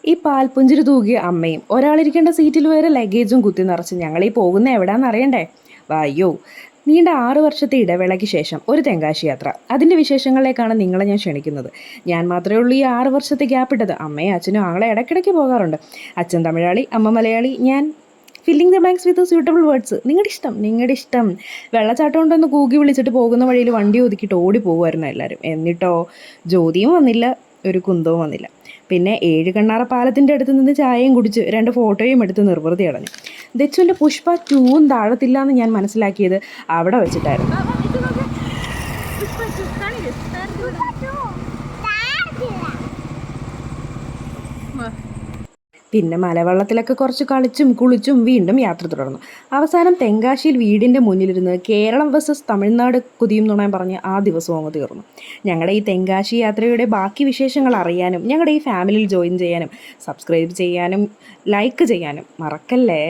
ഈ പാൽപുഞ്ചിരി തൂകിയ അമ്മയും ഒരാളിരിക്കേണ്ട സീറ്റിൽ വരെ ലഗേജും കുത്തി നിറച്ച് ഞങ്ങളീ പോകുന്ന എവിടാന്ന് അറിയണ്ടേ? വായോ. നീണ്ട 6 വർഷത്തെ ഇടവേളയ്ക്ക് ശേഷം ഒരു തെങ്കാശി യാത്ര. അതിൻ്റെ വിശേഷങ്ങളിലേക്കാണ് നിങ്ങളെ ഞാൻ ക്ഷണിക്കുന്നത്. ഞാൻ മാത്രമേ ഉള്ളൂ ഈ 6 വർഷത്തെ ഗ്യാപ്പ് ഇട്ടത്. അമ്മയും അച്ഛനും ആങ്ങളെ ഇടയ്ക്കിടയ്ക്ക് പോകാറുണ്ട്. അച്ഛൻ തമിഴാളി, അമ്മ മലയാളി, ഞാൻ filling the blanks with suitable words. നിങ്ങളുടെ ഇഷ്ടം, നിങ്ങളുടെ ഇഷ്ടം. വെള്ളച്ചാട്ടം കൊണ്ടൊന്ന് കൂകി വിളിച്ചിട്ട് പോകുന്ന വഴിയിൽ വണ്ടി ഒതുക്കിയിട്ട് ഓടി പോകുമായിരുന്നു എല്ലാവരും. എന്നിട്ടോ ജ്യോതിയും വന്നില്ല, ഒരു കുന്തവും വന്നില്ല. പിന്നെ 7 കണ്ണാറ പാലത്തിൻ്റെ അടുത്ത് നിന്ന് ചായയും കുടിച്ച് 2 ഫോട്ടോയും എടുത്ത് നിർവൃതി അടഞ്ഞു. ദച്ചുവിൻ്റെ പുഷ്പ 2 താഴത്തില്ല എന്ന് ഞാൻ മനസ്സിലാക്കിയത് അവിടെ വെച്ചിട്ടായിരുന്നു. പിന്നെ മലവെള്ളത്തിലൊക്കെ കുറച്ച് കളിച്ചും കുളിച്ചും വീണ്ടും യാത്ര തുടർന്നു. അവസാനം തെങ്കാശിയിൽ വീടിൻ്റെ മുന്നിലിരുന്ന് കേരളം വേഴ്സസ് തമിഴ്നാട് കുതിയും നുണയും പറഞ്ഞ് ആ ദിവസവും അങ്ങ് തീർന്നു. ഞങ്ങളുടെ ഈ തെങ്കാശി യാത്രയുടെ ബാക്കി വിശേഷങ്ങൾ അറിയാനും ഞങ്ങളുടെ ഈ ഫാമിലിയിൽ ജോയിൻ ചെയ്യാനും സബ്സ്ക്രൈബ് ചെയ്യാനും ലൈക്ക് ചെയ്യാനും മറക്കല്ലേ.